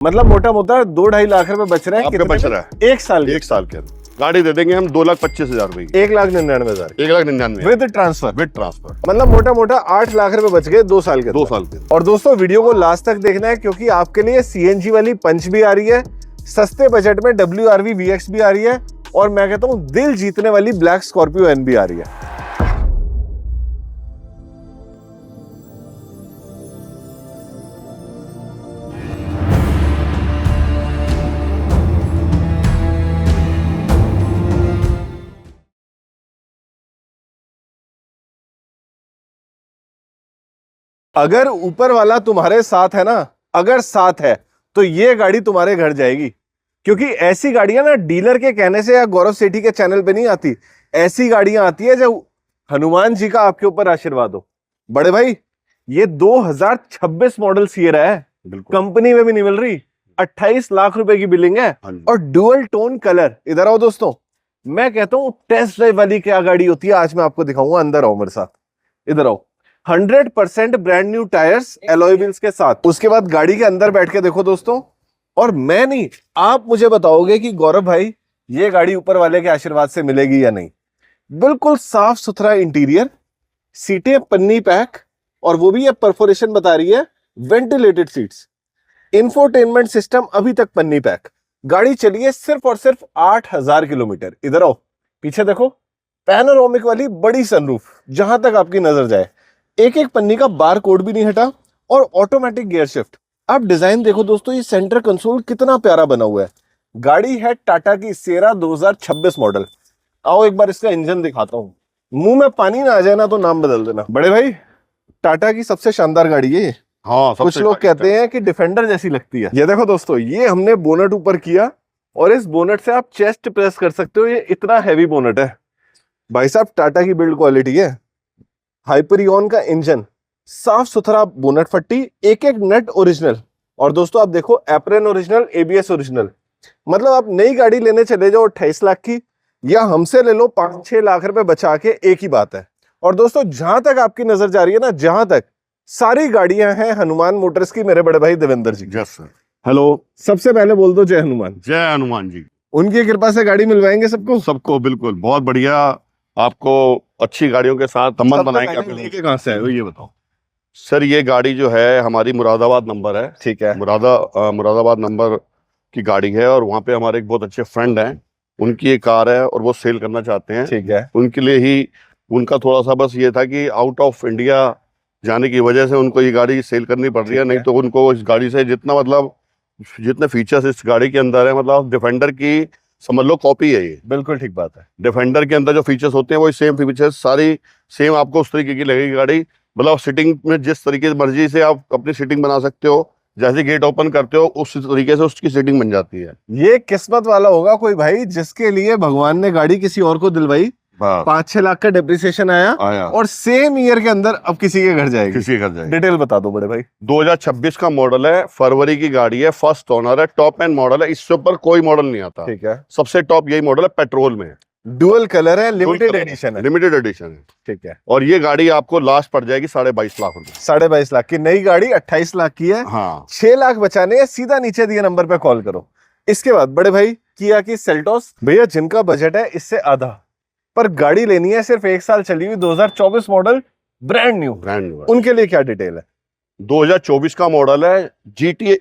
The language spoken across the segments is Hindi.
मतलब मोटा मोटा 2-2.5 लाख रुपए बच रहे हैं। आपका बच रहा है एक साल के अंदर। गाड़ी दे देंगे हम 2,25,000 रुपए की। 1,99,000 1,99,000 विद ट्रांसफर। मतलब मोटा मोटा 8 लाख रुपए बच गए 2 साल के। 2 साल के। और दोस्तों वीडियो को लास्ट तक देखना है, क्योंकि आपके लिए सीएनजी वाली पंच भी आ रही है, सस्ते बजट में WRV VX भी आ रही है, और मैं कहता हूँ दिल जीतने वाली ब्लैक स्कॉर्पियो एन भी आ रही है। अगर ऊपर वाला तुम्हारे साथ है ना, अगर साथ है तो ये गाड़ी तुम्हारे घर जाएगी, क्योंकि ऐसी गाड़ियां ना डीलर के कहने से या गौरव सेठी के चैनल पे नहीं आती। ऐसी गाड़ियां आती है जब हनुमान जी का आपके ऊपर आशीर्वाद हो। बड़े भाई ये 2026 मॉडल सिएरा है, कंपनी में भी नहीं मिल रही, 28 लाख रुपए की बिलिंग है, और डुअल टोन कलर। इधर आओ दोस्तों, मैं कहता हूं टेस्ट ड्राइव वाली क्या गाड़ी होती है आज मैं आपको दिखाऊंगा। अंदर आओ मेरे साथ, इधर आओ। 100% brand new tyres alloy wheels के साथ। उसके बाद गाड़ी के अंदर बैठ के देखो दोस्तों, और मैं नहीं आप मुझे बताओगे कि गौरव भाई ये गाड़ी ऊपर वाले के आशीर्वाद से मिलेगी या नहीं। बिल्कुल साफ सुथरा इंटीरियर, सीटें पन्नी पैक, और वो भी ये परफोरेशन बता रही है, वेंटिलेटेड सीट्स, इंफोटेनमेंट सिस्टम अभी तक पन्नी पैक। गाड़ी चली है सिर्फ और सिर्फ 8,000 किलोमीटर। इधर आओ, पीछे देखो, पैनोरामिक वाली बड़ी सनरूफ, जहां तक आपकी नजर जाए। एक एक पन्नी का बार कोड भी नहीं हटा, और ऑटोमेटिक गियर शिफ्ट। आप डिजाइन देखो दोस्तों, ये सेंटर कंसोल कितना प्यारा बना हुआ है। गाड़ी है टाटा की सेरा 2026 मॉडल। आओ एक बार इसका इंजन दिखाता हूं, मुंह में पानी ना आ जाए ना तो नाम बदल देना। बड़े भाई टाटा की सबसे शानदार गाड़ी है। हाँ, कुछ लोग कहते हैं कि डिफेंडर जैसी लगती है। ये देखो दोस्तों, ये हमने बोनट ऊपर किया, और इस बोनट से आप चेस्ट प्रेस कर सकते हो। ये इतना हैवी बोनट है भाई साहब, टाटा की बिल्ड क्वालिटी है। हाइपरियन का इंजन, साफ सुथरा बोनट पट्टी, एक एक नट ओरिजिनल। और दोस्तों आप देखो, एप्रन ओरिजिनल, ABS ओरिजिनल। मतलब आप नई गाड़ी लेने चले जाओ 28 लाख की, या हमसे ले लो 5-6 लाख रुपए बचा के, एक ही बात है। और दोस्तों जहां तक आपकी नजर जा रही है ना, जहां तक सारी गाड़ियां हैं हनुमान मोटर्स की, मेरे बड़े भाई Devendra ji. Yes sir. Hello, सबसे पहले बोल दो जय हनुमान। जय हनुमान जी। उनकी कृपा से गाड़ी मिलवाएंगे सबको बिल्कुल, बहुत बढ़िया। आपको अच्छी गाड़ियों के साथ संबंध बनाएंगे। लेके कहां से है ये बताओ सर। ये गाड़ी जो है हमारी मुरादाबाद नंबर है। ठीक है, मुरादाबाद नंबर की गाड़ी है, और वहाँ पे हमारे एक बहुत अच्छे फ्रेंड हैं, उनकी एक कार है और वो सेल करना चाहते हैं। ठीक है, उनके लिए ही, उनका थोड़ा सा बस ये था कि आउट ऑफ इंडिया जाने की वजह से उनको ये गाड़ी सेल करनी पड़ रही है। नहीं तो उनको इस गाड़ी से जितने फीचर्स इस गाड़ी के अंदर है, मतलब डिफेंडर की समझ लो कॉपी है ये। बिल्कुल ठीक बात है। डिफेंडर के अंदर जो फीचर्स होते हैं वही सेम फीचर्स, सारी सेम आपको उस तरीके की लगेगी गाड़ी। मतलब सिटिंग में जिस तरीके से मर्जी से आप अपनी सिटिंग बना सकते हो, जैसे गेट ओपन करते हो उस तरीके से उसकी सीटिंग बन जाती है। ये किस्मत वाला होगा कोई भाई जिसके लिए भगवान ने गाड़ी किसी और को दिलवाई, 5-6 लाख का डेप्रिसिएशन आया, और सेम ईयर के अंदर अब किसी के घर जाएगी। डिटेल बता दो बड़े भाई। 2026 का मॉडल है, फरवरी की गाड़ी है, फर्स्ट ओनर है, टॉप एंड मॉडल है, इससे ऊपर कोई मॉडल नहीं आता। ठीक है, सबसे टॉप यही मॉडल है, पेट्रोल में, डुअल कलर है, लिमिटेड एडिशन है। ठीक है, और ये गाड़ी आपको लास्ट पड़ जाएगी 22.5 लाख रुपए। 22.5 लाख की नई गाड़ी 28 लाख की है। हाँ, 6 लाख बचाने हैं, सीधा नीचे दिए नंबर पे कॉल करो। इसके बाद बड़े भाई किया की सेल्टोस, भैया जिनका बजट है इससे आधा, पर गाड़ी लेनी है सिर्फ 1 साल चली हुई 2024 मॉडल, ब्रांड न्यू, उनके लिए क्या डिटेल है? 2024 का मॉडल है,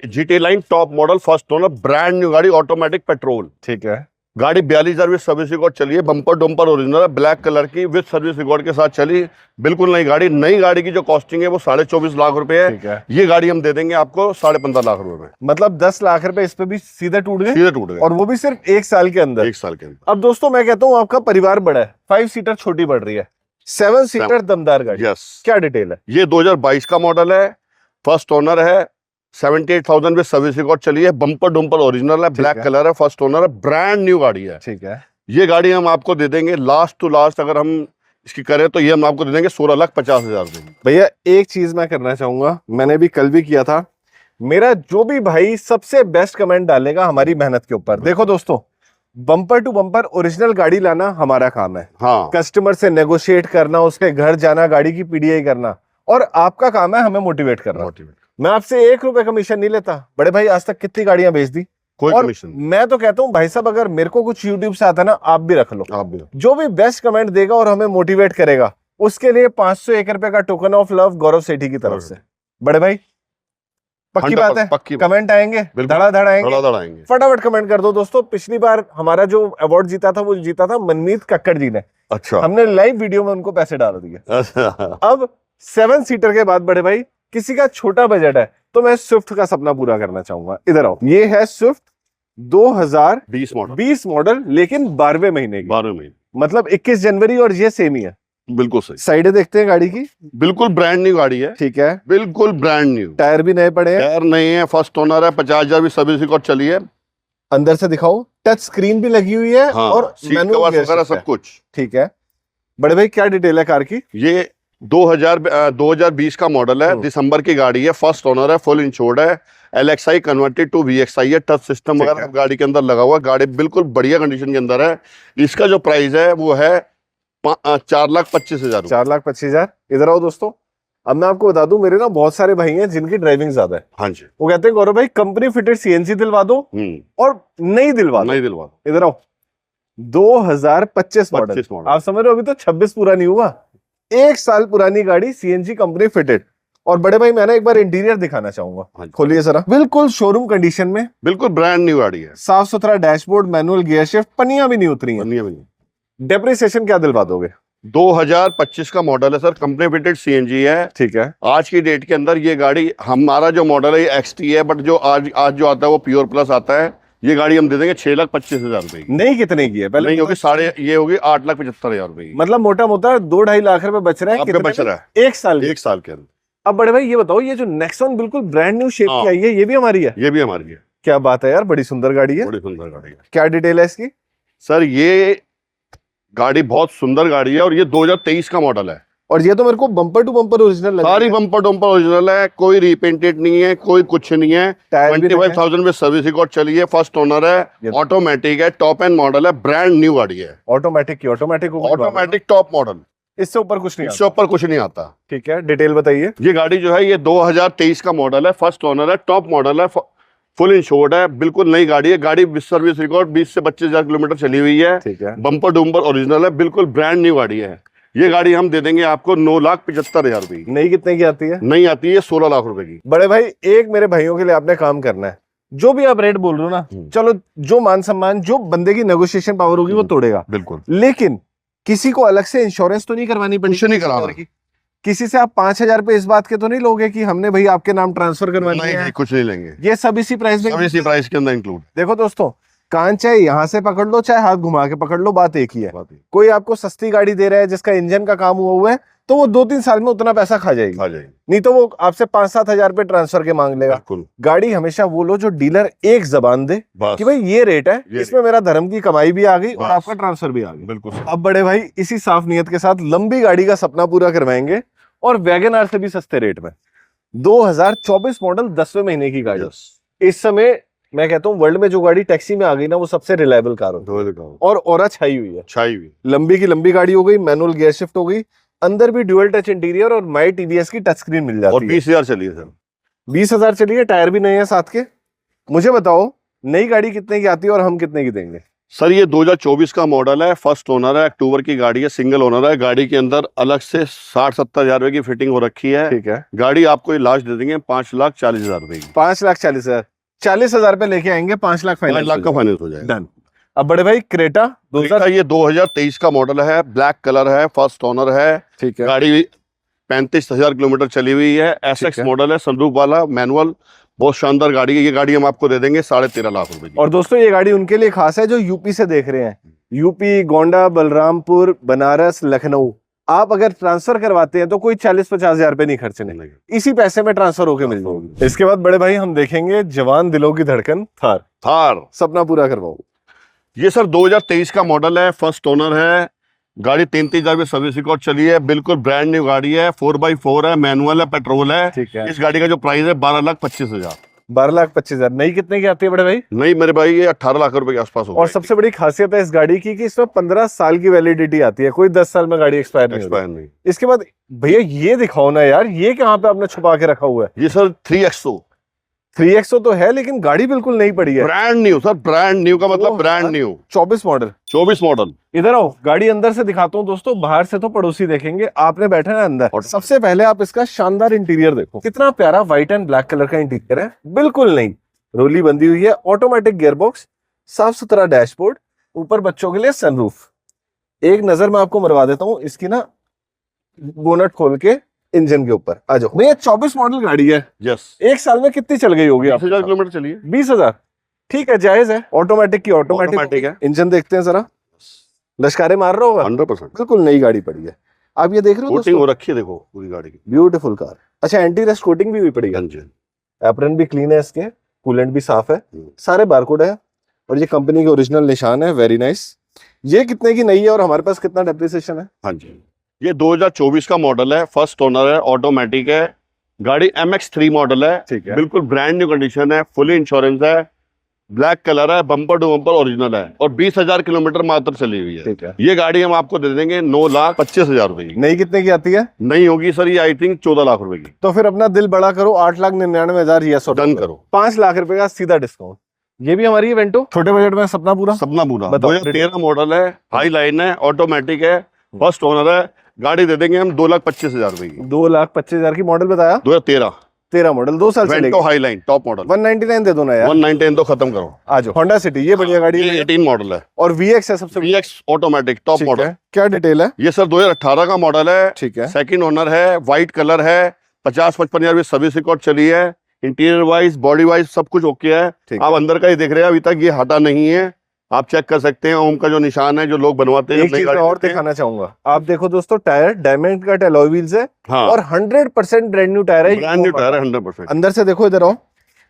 GT line top model, first owner, brand new गाड़ी, ऑटोमेटिक पेट्रोल। ठीक है, गाड़ी 42,000 विद सर्विस रिकॉर्ड चली है, बम्पर डम्पर ओरिजिनल है, ब्लैक कलर की, विद सर्विस रिकॉर्ड के साथ चली, बिल्कुल नई गाड़ी। नई गाड़ी की जो कॉस्टिंग है वो 24.5 लाख रुपए है। ठीक है, ये गाड़ी हम दे देंगे आपको 15.5 लाख रुपए में। मतलब 10 लाख रुपए इस पे भी सीधे टूट गए, और वो भी सिर्फ 1 साल के अंदर। 1 साल के अंदर। अब दोस्तों मैं कहता हूँ आपका परिवार बड़ा है, 5 सीटर छोटी पड़ रही है, 7 सीटर दमदार गाड़ी। यस, क्या डिटेल है? ये 2022 का मॉडल है, फर्स्ट ओनर है, 78,000 में सर्विस रिकॉर्ड चली है, बम्पर डम्पर ओरिजिनल है, ब्लैक कलर है, फर्स्ट ओनर है, ब्रांड न्यू गाड़ी है। ठीक है, ये गाड़ी हम आपको दे देंगे लास्ट टू लास्ट, अगर हम इसकी करें तो ये हम आपको दे देंगे 16,50,000 रुपए। भैया एक चीज मैं करना चाहूंगा, मैंने भी कल भी किया था, मेरा जो भी भाई सबसे बेस्ट कमेंट डालेगा हमारी मेहनत के ऊपर। देखो दोस्तों, बम्पर टू बम्पर ओरिजिनल गाड़ी लाना हमारा काम है। हाँ, कस्टमर से नेगोशिएट करना, उसके घर जाना, गाड़ी की PDI करना, और आपका काम है हमें मोटिवेट करना। मैं आपसे 1 रुपए कमीशन नहीं लेता बड़े भाई, आज तक कितनी गाड़ियां बेच दी। कोई और कमीशन नहीं। मैं तो कहता हूँ भाई साहब, अगर मेरे को कुछ यूट्यूब से आता है ना, आप भी रख लो। आप भी जो भी बेस्ट कमेंट देगा और हमें मोटिवेट करेगा, उसके लिए 501 रुपए का टोकन ऑफ लव गौरव सेठी की तरफ से। बड़े भाई पक्की बात है, पक्की बात। कमेंट आएंगे, बिल्कुल। धड़ाधड़ आएंगे, धड़ाधड़ आएंगे। फटाफट कमेंट कर दो दोस्तों। पिछली बार हमारा जो अवार्ड जीता था वो जीता था मनमीत कक्कड़ जी ने। अच्छा। हमने लाइव वीडियो में उनको पैसे डाल दिए। अच्छा। अब 7 सीटर के बाद बड़े भाई किसी का छोटा बजट है तो मैं स्विफ्ट का सपना पूरा करना चाहूंगा। इधर आओ, ये है स्विफ्ट 2020 मॉडल, लेकिन 12वें महीने की। 12 महीने मतलब 21 जनवरी, और ये सेम ही है। बिल्कुल सही। साइडें देखते हैं गाड़ी की, बिल्कुल ब्रांड न्यू गाड़ी है। ठीक है, बिल्कुल ब्रांड न्यू। टायर भी नए पड़े हैं। टायर नहीं है, फर्स्ट ओनर है, 50,000 भी सर्विस रिकॉर्ड चली है। अंदर से दिखाओ, टच स्क्रीन भी लगी हुई है। हाँ, और सीट मैनुअल कवर्स गियर वगैरह शिफ्ट है। सब कुछ। ठीक है बड़े भाई, क्या डिटेल है कार की? ये 2020 का मॉडल है, दिसंबर की गाड़ी है, फर्स्ट ओनर है, फुल इंश्योर्ड है, LXI कन्वर्टेड टू VXI है, टच सिस्टम वगैरह सब गाड़ी के अंदर लगा हुआ है। गाड़ी बिल्कुल बढ़िया कंडीशन के अंदर है। इसका जो प्राइस है वो है 4,25,000। 4,25,000। इधर आओ दोस्तों, अब मैं आपको बता दूं, मेरे ना बहुत सारे भाई हैं जिनकी ड्राइविंग ज्यादा है। हाँ जी। वो कहते हैं गौरव भाई कंपनी फिटेड CNG दिलवा दो और नहीं दिलवा दो। नहीं दिलवा। इधर आओ, 2025 मॉडल। आप समझ रहे हो, अभी तो 26 पूरा नहीं हुआ, 1 साल पुरानी गाड़ी, CNG कंपनी फिटेड। और बड़े भाई मैं ना एक बार इंटीरियर दिखाना चाहूंगा। खोलिए जरा, बिल्कुल शोरूम कंडीशन में, बिल्कुल ब्रांड न्यू गाड़ी है। साफ सुथरा डैशबोर्ड, मैनुअल गियर शिफ्ट, पनियां भी नहीं उतरी हैं। डेप्रिसिएशन क्या दिलवा दोगे? 2025 का मॉडल है सर, कंपनी फिटेड CNG है। ठीक है, आज की डेट के अंदर ये गाड़ी, हमारा जो मॉडल है ये XT है, बट जो आज जो आता है वो प्योर प्लस आता है। ये गाड़ी हम दे देंगे 6,25,000 रुपए की। नहीं कितने की है पहले? नहीं होगी ये होगी 8,75,000 रुपए की। मतलब मोटा मोटा 2-2.5 लाख रुपए बच रहे हैं। आपके बच रहा है 1 साल। 1 साल के अंदर। अब बड़े भाई ये बताओ, ये जो नेक्सॉन बिल्कुल ब्रांड न्यू शेप की आई है, ये भी हमारी है? ये भी हमारी है। क्या बात है यार, बड़ी सुंदर गाड़ी है। बड़ी सुंदर गाड़ी है। क्या डिटेल है इसकी? सर ये गाड़ी बहुत सुंदर गाड़ी है और ये 2023 का मॉडल है। और ये तो मेरे को बम्पर टू बम्पर ओरिजिनल लग रही है। सारी बम्पर टू बम्पर ओरिजिनल है, कोई रिपेंटेड नहीं है, कोई कुछ नहीं है। 25,000 में सर्विस रिकॉर्ड चली है, फर्स्ट ओनर है, ऑटोमेटिक है, टॉप एंड मॉडल है, ब्रांड न्यू गाड़ी है। ऑटोमेटिक टॉप मॉडल, इससे ऊपर कुछ नहीं, इससे ऊपर कुछ नहीं आता। ठीक है, डिटेल बताइए। ये गाड़ी जो है ये 2023 का मॉडल है, फर्स्ट ओनर है, टॉप मॉडल है, फुल इंश्योर्ड है, बिल्कुल नई गाड़ी है। गाड़ी सर्विस रिकॉर्ड 20 से 25,000 किलोमीटर चली हुई है। ठीक है, बम्पर डुम्पर ओरिजिनल है, बिल्कुल ब्रांड न्यू गाड़ी है। ये गाड़ी हम दे देंगे आपको 9,75,000 रुपए की। नहीं कितने की आती है? नहीं आती है 16 लाख रुपए की। बड़े भाई एक मेरे भाइयों के लिए आपने काम करना है, जो भी आप रेट बोल रहे हो ना, चलो जो मान सम्मान, जो बंदे की नेगोशिएशन पावर होगी वो तोड़ेगा। बिल्कुल। लेकिन किसी को अलग से इंश्योरेंस तो नहीं करवानी पड़ेगी? कुछ नहीं कराना। किसी से आप 5,000 रुपए इस बात के तो नहीं लोगे कि हमने भाई आपके नाम ट्रांसफर करवानी है? नहीं, कुछ नहीं लेंगे। ये सब इसी प्राइस में, सब इसी प्राइस के अंदर इंक्लूड। देखो दोस्तों, कान चाहे यहाँ से पकड़ लो चाहे हाथ घुमा के पकड़ लो, बात एक ही है। कोई आपको सस्ती गाड़ी दे रहा है जिसका इंजन का काम हुआ है, तो वो 2-3 साल में उतना पैसा खा जाएगी। नहीं तो वो आपसे 5-7 हजार रुपए ट्रांसफर के मांग लेगा। गाड़ी हमेशा वो लो जो डीलर एक जबान दे कि भाई ये रेट है, इसमें मेरा धर्म की कमाई भी आ गई और आपका ट्रांसफर भी आ गया। बिल्कुल। अब बड़े भाई इसी साफ नियत के साथ लंबी गाड़ी का सपना पूरा करवाएंगे और वैगन आर से भी सस्ते रेट में। 2024 मॉडल 10वें महीने की गाड़ी। इस समय मैं कहता हूँ वर्ल्ड में जो गाड़ी टैक्सी में आ गई ना, वो सबसे रिलायबल कार हो और ऑरा छाई हुई है। छाई हुई, लंबी की लंबी गाड़ी हो गई, मैनुअल गियर शिफ्ट हो गई, अंदर भी ड्यूअल टच इंटीरियर और माई TVS की टच स्क्रीन मिल जाती है। और 20,000 चली है सर। 20,000 चली है, टायर भी नए हैं साथ के। मुझे बताओ नई गाड़ी कितने की आती है और हम कितने की देंगे? सर ये 2024 का मॉडल है, फर्स्ट ओनर है, अक्टूबर की गाड़ी है, सिंगल ओनर है। गाड़ी के अंदर अलग से 60-70 हजार रुपए की फिटिंग हो रखी है। ठीक है, गाड़ी आपको ये लास्ट दे देंगे 5,40,000 रुपए की। 5,40,000, 40,000 रुपए लेके आएंगे, 5 लाख फाइनेंस 5 लाख का फाइनेंस हो जाएगा। डन। अब बड़े भाई क्रेटा ये 2023 का मॉडल है, ब्लैक कलर है, फर्स्ट ओनर है। ठीक है, गाड़ी 35,000 किलोमीटर चली हुई है, SX मॉडल है, सनरूफ वाला, मैनुअल, बहुत शानदार गाड़ी है। ये गाड़ी हम आपको दे देंगे 13.5 लाख रुपए की। और दोस्तों ये गाड़ी उनके लिए खास है जो यूपी से देख रहे हैं, यूपी, गोंडा, बलरामपुर, बनारस, लखनऊ। आप अगर ट्रांसफर करवाते हैं तो कोई 40-50 हजार रुपए नहीं खर्चने, इसी पैसे में ट्रांसफर होके मिल जाएगी। इसके बाद बड़े भाई हम देखेंगे जवान दिलों की धड़कन थार। सपना पूरा करवाओ। ये सर 2023 का मॉडल है, फर्स्ट ओनर है। गाड़ी 33,000 में सर्विस रिकॉर्ड चली है, बिल्कुल ब्रांड न्यू गाड़ी है, 4x4 है, मैनुअल है, पेट्रोल है। ठीक है, इस गाड़ी का जो प्राइस है 12,25,000। 12,25,000। नई कितने की आती है बड़े भाई? नहीं मेरे भाई ये 18 लाख रुपए के आसपास होगा। और सबसे बड़ी खासियत है इस गाड़ी की कि इसमें 15 साल की वैलिडिटी आती है, कोई 10 साल में गाड़ी एक्सपायर नहीं एक्सपायर होती। नहीं। इसके बाद भैया ये दिखाओ ना यार, ये कहाँ पे आपने छुपा के रखा हुआ है? ये सर 3XO 3XO तो है लेकिन गाड़ी बिल्कुल नई पड़ी है। Brand new sir, brand new का मतलब ब्रांड न्यू 24 मॉडल। 24 मॉडल। इधर आओ, गाड़ी अंदर से दिखाता हूँ दोस्तों, बाहर से तो पड़ोसी देखेंगे, आपने बैठा है अंदर। और सबसे पहले आप इसका शानदार इंटीरियर देखो, कितना प्यारा व्हाइट एंड ब्लैक कलर का इंटीरियर है, बिल्कुल नई रोली बंदी हुई है, ऑटोमेटिक गियरबॉक्स, साफ सुथरा डैशबोर्ड, ऊपर बच्चों के लिए सनरूफ। एक नजर मैं आपको मरवा देता हूँ इसकी ना बोनट खोल के इंजन के ऊपर। आ जाओ भैया, 24 मॉडल गाड़ी है। यस। एक साल में कितनी चल गई होगी? 20,000 किलोमीटर चली है। 20,000, ठीक है, जायज है। ऑटोमेटिक की ऑटोमेटिक है। इंजन देखते हैं जरा, लश्कारे मार रहा होगा 100%। बिल्कुल नई गाड़ी पड़ी है। आप ये देख रहे हो कोटिंग हो दोस्तों, रखी है देखो पूरी गाड़ी की। Beautiful car. अच्छा, एंटी रस्ट कोटिंग भी हुई पड़ी है, हाँ जी। एप्रन भी क्लीन है इसके, कूलेंट भी साफ है, सारे बारकोड है और ये कंपनी के ओरिजिनल निशान है। Very nice. ये कितने की नई है और हमारे पास कितना डेप्रिसिएशन है? हाँ जी, ये 2024 का मॉडल है, फर्स्ट ओनर है, ऑटोमेटिक है गाड़ी, MX3 मॉडल है। ठीक है, बिल्कुल ब्रांड न्यू कंडीशन है, फुली इंश्योरेंस है, ब्लैक कलर है, बम्पर टू बम्पर ओरिजिनल है और 20,000 किलोमीटर मात्र चली हुई है। ठीक है। ये गाड़ी हम आपको दे देंगे 9,25,000 रुपए की। नई कितने की आती है? नहीं होगी सर, ये आई थिंक 14 लाख रुपए की। तो फिर अपना दिल बड़ा करो, 8,99,000 यस डन करो। 5 लाख रुपए का सीधा डिस्काउंट। ये भी हमारी इवेंटो, छोटे बजट में सपना पूरा। सपना पूरा। बताओ। 2013 मॉडल है, हाई लाइन है, ऑटोमेटिक है, फर्स्ट ओनर है, गाड़ी दे देंगे हम 2,25,000 रुपए की। 2,25,000 की मॉडल बताया? 2013 मॉडल, 2 साल चलेगी। Vento high line top model. 199 दे दो ना यार। 199 तो खत्म करो। आ जाओ, होंडा सिटी, ये बढ़िया गाड़ी है। ये 18 मॉडल है और VX है सबसे। VX ऑटोमेटिक टॉप ठीक मॉडल। है, क्या डिटेल है? ये सर 2018 का मॉडल है। ठीक है, सेकंड ओनर है, व्हाइट कलर है, 50-55 हजार सर्विस रिकॉर्ड चली है, इंटीरियर वाइज बॉडी वाइज सब कुछ ओके है। ठीक आप अंदर का ही देख रहे हैं, अभी तक ये हटा नहीं है, आप चेक कर सकते हैं। ओम का जो निशान है जो लोग बनवाते हैं। एक चीज मैं और दिखाना चाहूंगा, आप देखो दोस्तों, tyre diamond cut alloy wheels है। हाँ, और 100% ब्रांड न्यू टायर है। ब्रांड न्यू टायर है 100%। अंदर से देखो, इधर आओ,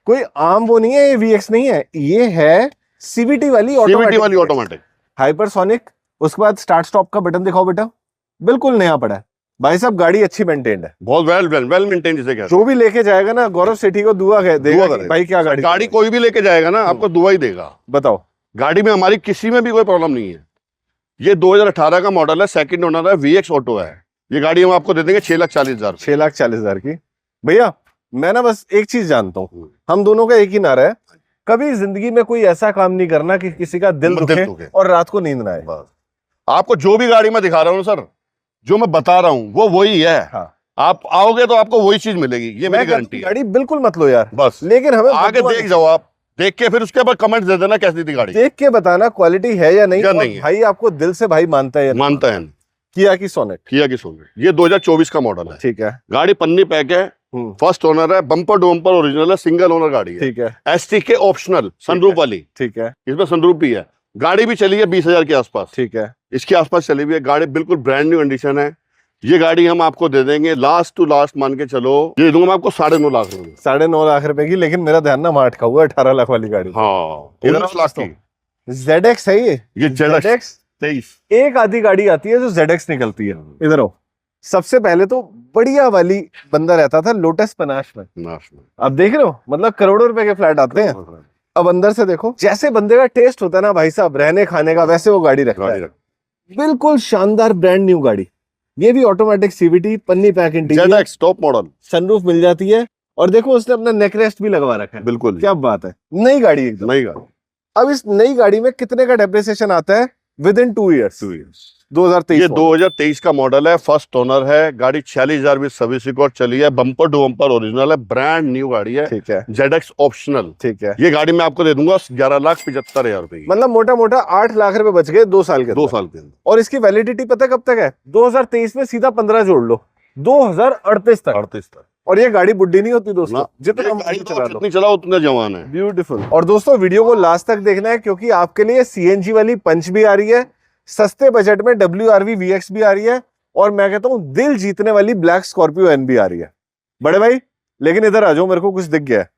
कोई आम वो नहीं है, ये VX नहीं है, ये है CVT वाली ऑटोमेटिक हाइपरसोनिक। उसके बाद स्टार्ट स्टॉप का बटन दिखाओ बेटा, बिल्कुल नया पड़ा है। भाई साहब गाड़ी अच्छी मेंटेन्ड है, बहुत वेल मेंटेन जिसे कहते हैं। जो भी लेके जाएगा ना गौरव सेठी को दुआ देगा कि भाई क्या गाड़ी। गाड़ी कोई भी लेके जाएगा ना आपको दुआ ही देगा। बताओ, गाड़ी में हमारी किसी में भी कोई प्रॉब्लम नहीं है। ये 2018 का मॉडल है, सेकंड ओनर है, VX ऑटो है। ये गाड़ी हम आपको दे देंगे 6,40,000। 6,40,000 की। भैया मैं ना बस एक चीज जानता हूँ, हम दोनों का एक ही नारा है, कभी जिंदगी में कोई ऐसा काम नहीं करना कि किसी का दिल दुखे और रात को नींद ना आए। आपको जो भी गाड़ी में दिखा रहा हूँ सर, जो मैं बता रहा हूँ वो वही है। हाँ। आप आओगे तो आपको वही चीज मिलेगी, ये मेरी गारंटी है। गाड़ी बिल्कुल मत लो यार बस, लेकिन हमें आगे देख जाओ, आप देख के फिर उसके बाद कमेंट दे देना कैसी थी गाड़ी, देख के बताना क्वालिटी है या नहीं, या और नहीं है। भाई आपको दिल से भाई मानता है, मानता है। किया की सोनेट। किया की सोनेट, ये 2024 का मॉडल है। ठीक है, गाड़ी पन्नी पैक है, फर्स्ट ओनर है, बम्पर टू बम्पर ओरिजिनल है, सिंगल ओनर गाड़ी है। ठीक है, STK ऑप्शनल सनरूफ वाली। ठीक है, इसमें सनरूफ भी है। गाड़ी भी चली है 20,000 के आसपास। ठीक है, इसके आसपास चली हुई है गाड़ी, बिल्कुल ब्रांड न्यू कंडीशन है। ये गाड़ी हम आपको दे देंगे लास्ट टू लास्ट मान के चलो, ये दूंगा मैं आपको 9.5 लाख रुपए। 9.5 लाख रुपए की। लेकिन मेरा ध्यान ना मार्ट का हुआ 18 लाख वाली गाड़ी। हाँ, इधर 19 लाख की। ZX है ये ZX 23। एक आधी गाड़ी आती है जो ZX निकलती है। इधर आओ, सबसे पहले तो बढ़िया वाली बंदा रहता था लोटस पनाश में, अब देख रहे हो, मतलब करोड़ों रुपए के फ्लैट आते हैं। अब अंदर से देखो, जैसे बंदे का टेस्ट होता है ना भाई साहब रहने खाने का, वैसे वो गाड़ी रखता है। बिल्कुल शानदार ब्रांड न्यू गाड़ी। ये भी ऑटोमेटिक CVT, पन्नी pack interior, ZX top model, sunroof मिल जाती है। और देखो उसने अपना नेक रेस्ट भी लगवा रखा है। बिल्कुल क्या बात है, नई गाड़ी एकदम। नई गाड़ी। अब इस नई गाड़ी में कितने का डेप्रिसिएशन आता है? With in 2 years. 2023। ये 2023 का मॉडल है, फर्स्ट ओनर है, गाड़ी 46,000 भी सर्विस रिकॉर्ड चली है, बम्पर टू बम्पर ओरिजिनल है, ब्रांड न्यू गाड़ी है। ठीक है, ZX ऑप्शनल। ठीक है, ये गाड़ी मैं आपको दे दूंगा 11,75,000 रुपए की। मतलब मोटा मोटा 8 लाख रुपए बच गए 2 साल के 2 साल के अंदर। और इसकी वैलिडिटी पता है कब तक है? 2023 में सीधा 15 जोड़ लो, 2038 तक। 38 तक। और ये गाड़ी बुढ़ी नहीं होती दोस्तों, जितना गाड़ी चला लो। जितनी चलाओ उतना जवान है। ब्यूटीफुल। और दोस्तों वीडियो को लास्ट तक देखना है, क्योंकि आपके लिए CNG वाली पंच भी आ रही है, सस्ते बजट में WRV VX भी आ रही है, और मैं कहता हूं दिल जीतने वाली ब्लैक स्कॉर्पियो N भी आ रही है बड़े भाई। लेकिन इधर आ जाओ, मेरे को कुछ दिख गया है,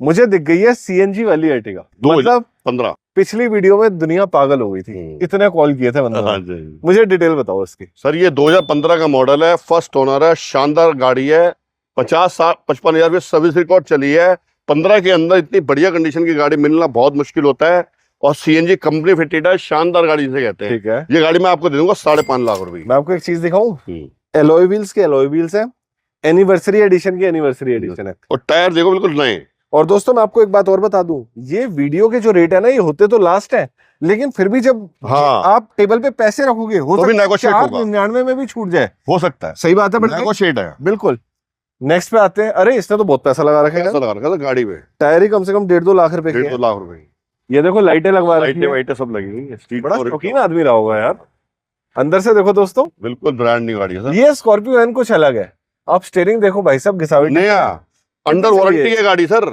मुझे दिख गई है CNG वाली Ertiga। मतलब 15। पिछली वीडियो में दुनिया पागल हो गई थी, इतने कॉल किए थे बंदे। हाँ जी। मुझे डिटेल बताओ इसकी। सर ये 2015 का मॉडल है, फर्स्ट ओनर है, शानदार गाड़ी है, 50-55 हजार सर्विस रिकॉर्ड चली है, 15 के अंदर इतनी बढ़िया कंडीशन की गाड़ी मिलना बहुत मुश्किल होता है। और सीएनजी कंपनी फिटेड है, शानदार गाड़ी जिसे कहते हैं। ठीक है, ये गाड़ी मैं आपको दे दूंगा 5.5 लाख रुपए की। मैं आपको एक चीज दिखाऊं, हम्म। एलॉय व्हील्स के एलॉय व्हील्स है, एनिवर्सरी एडिशन की एनिवर्सरी एडिशन है। और टायर देखो बिल्कुल नए। और दोस्तों मैं आपको एक बात और बता दूं, ये वीडियो के जो रेट है ना, ये होते तो लास्ट है, लेकिन फिर भी जब हाँ। आप टेबल पे पैसे रखोगे हो तो भी सकता है negotiate होगा। 499 में भी छूट जाए। हो सकता है, सही बात है, बट नेगोशिएट है। बिल्कुल। नेक्स्ट पे आते हैं। अरे इसने तो बहुत पैसा लगा रखा है, ऐसा लगा रखा था गाड़ी में, टायर ही कम से कम 1.5-2 लाख रुपए के 1.5 हैं। लाख रुपए की। ये देखो लाइटें लगवा रखी लाइटें है, वाइटें सब लगी हुई है। स्ट्रीट बड़ा फॉर शौकीन आदमी रहा होगा यार। अंदर से देखो दोस्तों, बिल्कुल ब्रांड न्यू गाड़ी है सर। ये स्कॉर्पियो एन कुछ अलग है। आप स्टीयरिंग देखो भाई साहब, घिसावट नया अंडर कितनी वारंटी है? है गाड़ी सर,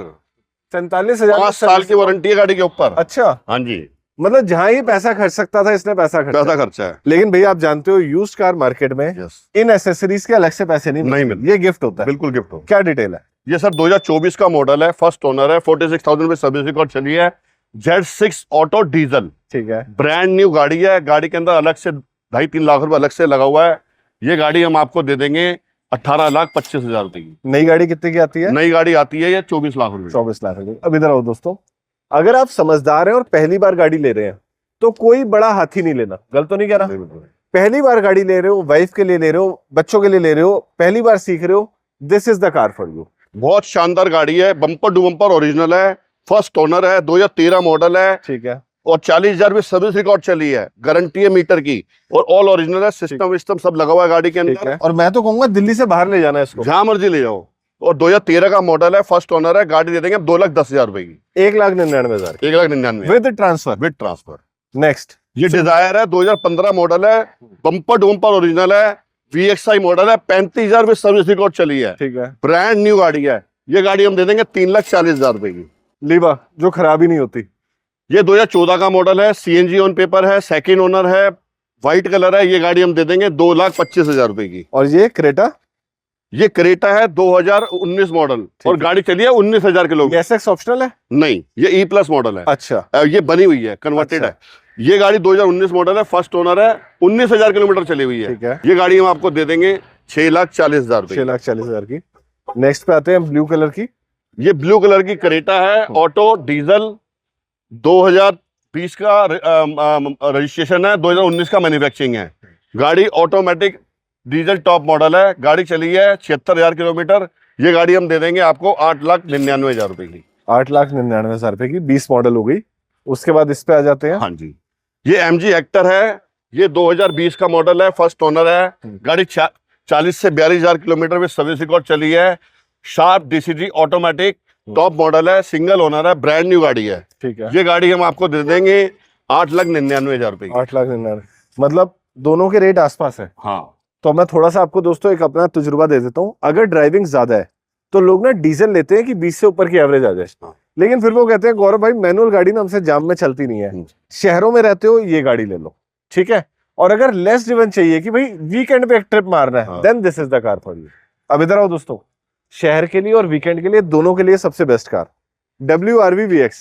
47,000 5 साल की वारंटी है गाड़ी के ऊपर। अच्छा, हाँ जी, मतलब जहां ही पैसा खर्च सकता था इसने पैसा ज्यादा खर्चा। खर्चा है। लेकिन भैया आप जानते हो यूज्ड कार मार्केट में यस, इन एसेसरीज के अलग से पैसे नहीं नहीं मिलते, ये गिफ्ट होता है। बिल्कुल गिफ्ट हो। क्या डिटेल है? ये सर 2024 का मॉडल है, फर्स्ट ओनर है, 46,000 में सर्विस रिकॉर्ड चली है। Z6 ऑटो डीजल, ठीक है, ब्रांड न्यू गाड़ी है। गाड़ी के अंदर अलग से 2.5-3 लाख रुपए अलग से लगा हुआ है। ये गाड़ी हम आपको दे देंगे 18,25,000 रुपए की। नई गाड़ी कितने की आती है? नई गाड़ी आती है ये 24 लाख रुपए की। 24 लाख रुपए। अब इधर आओ दोस्तों, अगर आप समझदार हैं और पहली बार गाड़ी ले रहे हैं तो कोई बड़ा हाथी नहीं लेना, गलत तो नहीं कह रहा। पहली बार गाड़ी ले रहे हो, वाइफ के लिए ले रहे हो, बच्चों के लिए ले रहे हो, पहली बार सीख रहे हो, this is the car for you. बहुत शानदार गाड़ी है, बम्पर टू बम्पर ओरिजिनल है, फर्स्ट ओनर है, 2013 मॉडल है ठीक है, और 40,000 में सर्विस रिकॉर्ड चली है, गारंटी है मीटर की और ऑल ओरिजिनल है। सिस्टम विस्टम सब लगा हुआ है गाड़ी के ठीक अंदर। है। और मैं तो कहूंगा दिल्ली से बाहर ले जाना है इसको, जहां मर्जी ले जाओ। और 2013 का मॉडल है, फर्स्ट ओनर है, गाड़ी दे देंगे 2,10,000 रुपए की। 1,99,000 1,99,000 with transfer. With transfer. Next, ये डिजायर है, 2015 मॉडल है, बम्पर टू बम्पर ओरिजिनल है, VXI मॉडल है, 35,000 में सर्विस रिकॉर्ड चली है, ठीक है, ब्रांड न्यू गाड़ी है। ये गाड़ी हम दे देंगे 3,40,000 रुपए की। लीवा जो खराब ही नहीं होती। ये 2014 का मॉडल है, CNG ऑन पेपर है, सेकंड ओनर है, व्हाइट कलर है। ये गाड़ी हम दे देंगे 2,25,000 रुपए की। और ये क्रेटा, ये क्रेटा है 2019 मॉडल और गाड़ी चली है 19,000 किलोमीटर। एसएक्स ऑप्शनल है? नहीं, ये E+ मॉडल है। अच्छा, ये बनी हुई है, कन्वर्टेड अच्छा। है। ये गाड़ी 2019 मॉडल है, फर्स्ट ओनर है, 19,000 किलोमीटर चली हुई है। ठीक है, ये गाड़ी हम आपको दे देंगे 6,40,000 रुपए। 6,40,000 की। नेक्स्ट पे आते हैं ब्लू कलर की। ये ब्लू कलर की क्रेटा है, ऑटो डीजल, 2020 का रजिस्ट्रेशन है, 2019 का मैन्युफैक्चरिंग है। गाड़ी ऑटोमेटिक डीजल टॉप मॉडल है, गाड़ी चली है 76,000 किलोमीटर। ये गाड़ी हम दे देंगे आपको 8,99,000 रुपए की। 8,99,000 रुपए की, 20 मॉडल हो गई। उसके बाद इस पे आ जाते हैं। हाँ जी, ये MG हेक्टर है, ये 2020 का मॉडल है, फर्स्ट ओनर है। गाड़ी 40 से 42,000 किलोमीटर में सर्विस रिकॉर्ड चली है। Sharp DCG automatic top model है, सिंगल ओनर है, ब्रांड न्यू गाड़ी है। ठीक है, ये गाड़ी हम आपको दे देंगे 8,99,000 रुपए की। 8,99,000, मतलब दोनों के रेट आसपास है। हाँ, तो मैं थोड़ा सा आपको दोस्तों एक अपना तजुर्बा दे देता हूँ। अगर ड्राइविंग ज्यादा है तो लोग ना डीजल लेते हैं कि 20 से ऊपर की एवरेज आ जाए, हाँ। लेकिन फिर वो कहते हैं गौरव भाई मैनुअल गाड़ी ना हमसे जाम में चलती नहीं है, शहरों में रहते हो ये गाड़ी ले लो, ठीक है। और अगर लेस ड्रिवन चाहिए कि भाई वीकेंड पे एक ट्रिप मारना है, हाँ। Then this is the car for you. अब इधर आओ दोस्तों, शहर के लिए और वीकेंड के लिए दोनों के लिए सबसे बेस्ट कार WRV VX।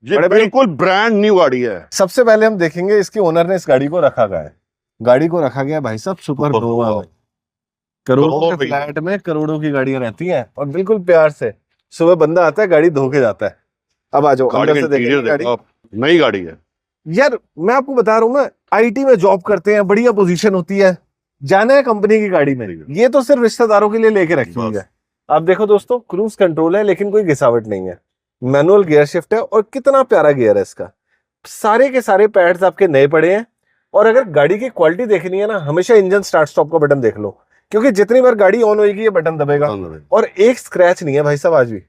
ये बड़े भाई- बिल्कुल ब्रांड न्यू गाड़ी है। सबसे पहले हम देखेंगे इसके ओनर ने इस गाड़ी को रखा गया है। गाड़ी को रखा गया भाई साहब सुपर नोवा में। करोड़ों करोड़ों के की। फ्लैट में करोड़ों की गाड़ियां रहती हैं और बिल्कुल प्यार से सुबह बंदा आता है गाड़ी धो के जाता है। अब आ जाओ गाड़ी अंदर का से इंटीरियर देखेंगे गाड़ी। देखो आप, नई गाड़ी है। यार मैं आपको बता रहा हूँ ना, IT में जॉब करते हैं, बढ़िया पोजीशन होती है, जाना है कंपनी की गाड़ी में, ये तो सिर्फ रिश्तेदारों के लिए लेके रखी हुई है। अब देखो दोस्तों, क्रूज कंट्रोल है लेकिन कोई घिसावट नहीं है, मैनुअल गियर शिफ्ट है और कितना प्यारा गियर है इसका। सारे के सारे पैड्स आपके नए पड़े हैं। और अगर गाड़ी की क्वालिटी देखनी है ना, हमेशा इंजन स्टार्ट स्टॉप का बटन देख लो, क्योंकि जितनी बार गाड़ी ऑन होगी ये बटन दबेगा और एक स्क्रैच नहीं है भाई साहब आज भी।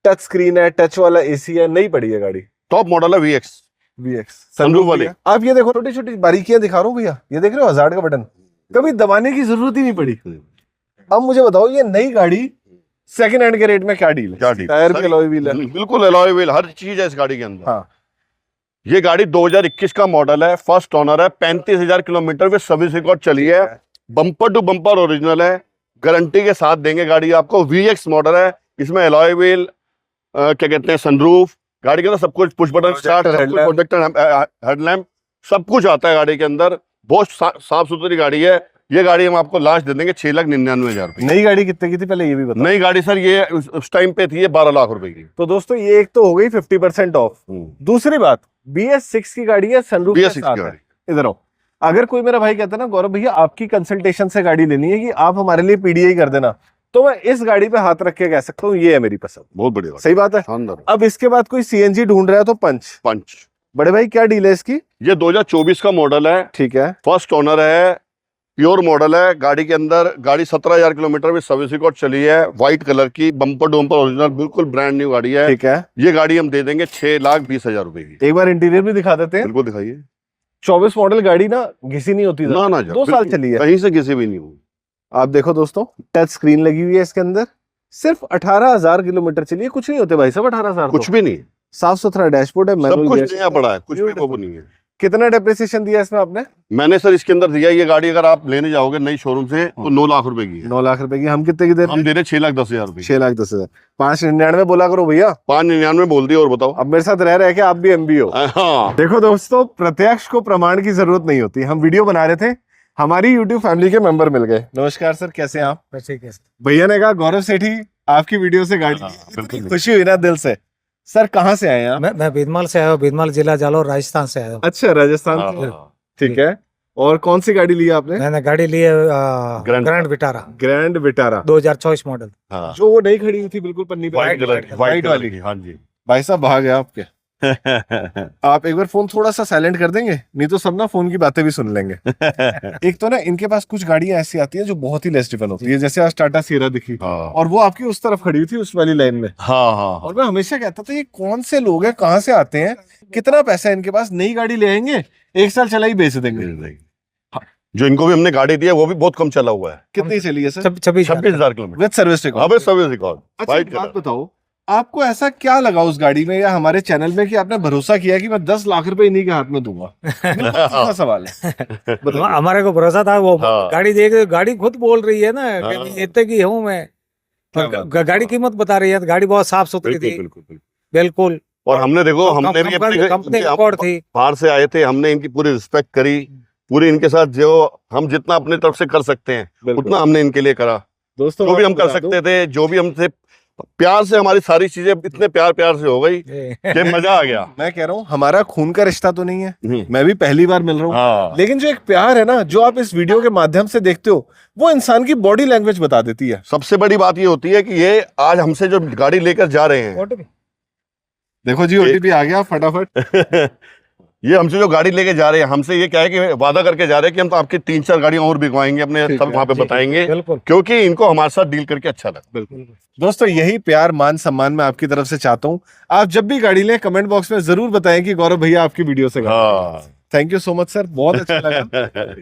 टच स्क्रीन है, टच वाला AC है, नई पड़ी है गाड़ी। टॉप मॉडल है VX सनरूफ वाली। आप ये देखो, छोटी छोटी बारीकियां दिखा रहा हूँ भैया, ये देख रहे हो हजार्ड का बटन, कभी दबाने की जरूरत ही नहीं पड़ी। अब मुझे बताओ ये नई गाड़ी सेकंड हैंड के रेट में क्या डील है? क्या डील? टायर पे अलॉय व्हील है, बिल्कुल अलॉय व्हील, हर चीज है इस गाड़ी के अंदर। हाँ। ये गाड़ी 2021 का मॉडल है, फर्स्ट ओनर है, 35,000 किलोमीटर में सर्विस रिकॉर्ड चली है, बम्पर टू बम्पर ओरिजिनल है, गारंटी के साथ देंगे गाड़ी आपको। VX मॉडल है, इसमें अलॉय व्हील, क्या कहते हैं, सनरूफ, गाड़ी के अंदर सब कुछ, push button start, projector headlamp, सब कुछ आता है गाड़ी के अंदर। बहुत साफ सुथरी गाड़ी है। ये गाड़ी हम आपको लास्ट दे देंगे 6,99,000 रुपए। नई गाड़ी कितने की थी पहले ये भी बताओ। नई गाड़ी सर ये उस टाइम पे थी ये 12 लाख रुपए की। तो दोस्तों ये एक तो हो गई 50% ऑफ। दूसरी बात BS6 की गाड़ी है, सनरूफ के BS6 साथ की है। गाड़ी। इधर आओ। अगर कोई मेरा भाई कहता है ना गौरव भैया आपकी कंसल्टेशन से गाड़ी लेनी है कि आप हमारे लिए PDI कर देना, तो मैं इस गाड़ी पे हाथ रख के कह सकता हूँ ये है मेरी पसंद। बहुत बढ़िया, सही बात है। शानदार। अब इसके बाद कोई CNG ढूंढ रहा है तो पंच बड़े भाई क्या डील है इसकी? ये 2024 का मॉडल है, ठीक है, फर्स्ट ओनर है, प्योर मॉडल है। गाड़ी के अंदर गाड़ी 17,000 किलोमीटर में सर्विस रिकॉर्ड चली है, व्हाइट कलर की, बम्पर डोम्पर ओरिजिनल, बिल्कुल ब्रांड न्यू गाड़ी है। ठीक है। ये गाड़ी हम दे देंगे 6,20,000 रुपए की। एक बार इंटीरियर भी दिखा देते हैं। बिल्कुल दिखाइए। 24 मॉडल गाड़ी ना घिसी नहीं होती, ना ना 2 साल चली है। कहीं से किसी भी नहीं हुई। आप देखो दोस्तों, टच स्क्रीन लगी हुई है इसके अंदर, सिर्फ 18,000 किलोमीटर चली है। कुछ नहीं होते भाई साहब 18,000, कुछ भी नहीं, साफ सुथरा डैशबोर्ड है, सब मैनुअल कुछ गियर। नया पड़ा है, कुछ भी वो नहीं है। कितना डेप्रिसिएशन दिया इसमें आपने? मैंने सर इसके अंदर दिया, ये गाड़ी अगर आप लेने जाओगे नई शोरूम से तो 9 लाख रुपए की है। 9 लाख रुपए की। हम कितने की दे रहे हम दे रहे 6,10,000 रुपए। 6,10,000। 599 बोला करो भैया। 5,99 बोल दिया। और बताओ, अब मेरे साथ रह रहे कि आप भी MB हो। हाँ। देखो दोस्तों, प्रत्यक्ष को प्रमाण की जरूरत नहीं होती। हम वीडियो बना रहे थे, हमारी YouTube फैमिली के मेंबर मिल गए। नमस्कार सर, कैसे हैं आप? भैया ने कहा गौरव सेठी आपकी वीडियो से गाड़ी, इतनी खुशी हुई ना दिल से। सर कहाँ से आए हैं आप? मैं बीदमाल से आया हूँ, बीदमाल जिला जालौर राजस्थान से आया हूँ। अच्छा, राजस्थान से। ठीक है। और कौन सी गाड़ी ली है आपने? मैंने गाड़ी ली है grand Vitara grand Vitara 2024 model. हाँ। जो वो नहीं खड़ी हुई थी बिल्कुल पन्नी पे, व्हाइट कलर की, व्हाइट वाली। हाँ जी। भाई साहब भाग गया आपके। आप एक बार फोन थोड़ा सा साइलेंट कर देंगे, नहीं तो सब ना फोन की बातें भी सुन लेंगे। एक तो ना इनके पास कुछ गाड़ियां ऐसी आती हैं जो बहुत ही लेस ड्रिवन होती है, जैसे आज टाटा सियरा दिखी, हाँ और वो आपकी उस तरफ खड़ी हुई थी उस वाली लाइन में। हाँ हाँ। और मैं हमेशा कहता था ये कौन से लोग हैं, कहाँ से आते हैं, कितना पैसा है इनके पास, नई गाड़ी ले आएंगे 1 साल चला ही बेच देंगे। जो इनको भी हमने गाड़ी दी है वो भी बहुत कम चला हुआ है। कितनी चली है sir? 26,000 kilometre with service record. अब सर्विस रिकॉर्ड। अच्छा एक बात बताओ, आपको ऐसा क्या लगा उस गाड़ी में या हमारे चैनल में कि आपने भरोसा किया कि मैं 10 लाख रुपए इन्हीं के हाथ में दूंगा? बिल्कुल सीधा सवाल है। हमारे को भरोसा था, वो हाँ। गाड़ी देख, गाड़ी खुद बोल रही है ना हाँ। कि इतने की हूँ मैं, गाड़ी कीमत बता रही है। गाड़ी बहुत साफ सुथरी थी, बिल्कुल। बिल्कुल। और हमने देखो, हमने भी कंपनी रिकॉर्ड थी। बाहर से आए थे, हमने इनकी पूरी रिस्पेक्ट करी, पूरी इनके साथ जो हम जितना अपने तरफ से कर सकते हैं उतना हमने इनके लिए करा। दोस्तों जो भी हम कर सकते थे, जो भी हमसे प्यार से, हमारी सारी चीजें इतने प्यार से हो गई कि मजा आ गया। मैं कह रहा हूँ हमारा खून का रिश्ता तो नहीं है, हम्म। मैं भी पहली बार मिल रहा हूँ, हाँ। लेकिन जो एक प्यार है ना, जो आप इस वीडियो के माध्यम से देखते हो, वो इंसान की बॉडी लैंग्वेज बता देती है। सबसे बड़ी बात ये होती है कि ये आज हमसे जो गाड़ी लेकर जा रहे हैं, देखो जी OTP आ गया फटाफट। ये हमसे जो गाड़ी लेके जा रहे हैं, हमसे ये क्या है कि वादा करके जा रहे हैं कि हम तो आपकी 3-4 गाड़ियां और बिकवाएंगे अपने, ठीक सब है, वहां पे बताएंगे, बिल्कुल। क्योंकि इनको हमारे साथ डील करके अच्छा लगा। बिल्कुल दोस्तों, यही प्यार मान सम्मान मैं आपकी तरफ से चाहता हूँ। आप जब भी गाड़ी लें कमेंट बॉक्स में जरूर बताएं कि गौरव भैया आपकी वीडियो से। हाँ। Thank you so much sir, बहुत अच्छा लगा।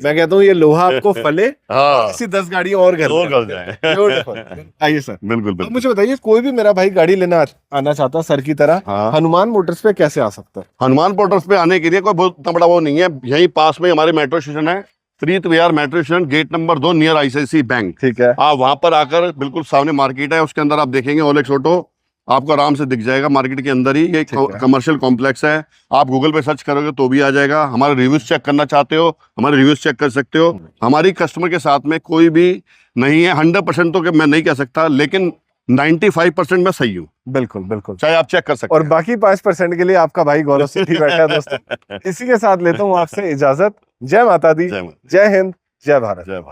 मैं कहता हूँ ये लोहा आपको फले, हाँ। ऐसी 10 गाड़ियां और घर और कर जाए। Beautiful। आइए सर। बिल्कुल अब बिल्कुल। मुझे बताइए, कोई भी मेरा भाई गाड़ी लेना आना चाहता सर की तरह, हाँ। हनुमान मोटर्स पे कैसे आ सकता है? हनुमान मोटर्स पे आने के लिए कोई बहुत इतना बड़ा वो नहीं है, यहीं पास में हमारे मेट्रो स्टेशन है, 3 Vihar metro station, gate number 2, near ICICI bank. ठीक है। आप वहां पर आकर, बिल्कुल सामने मार्केट है, उसके अंदर आप देखेंगे OLX ऑटो आपको आराम से दिख जाएगा, मार्केट के अंदर ही। ये कमर्शियल कॉम्प्लेक्स है, आप गूगल पे सर्च करोगे तो भी आ जाएगा। हमारे रिव्यूज चेक करना चाहते हो, हमारे रिव्यूज चेक कर सकते हो। हमारी कस्टमर के साथ में कोई भी नहीं है, 100% तो मैं नहीं कह सकता, लेकिन 95% मैं सही हूँ। बिल्कुल बिल्कुल। चाहे आप चेक कर सकते और बाकी 5% के लिए आपका भाई गौरव सेठी बैठा है दोस्तों। इसी के साथ लेता हूँ आपसे इजाजत। जय माता दी, जय माता। जय हिंद, जय भारत। जय भारत।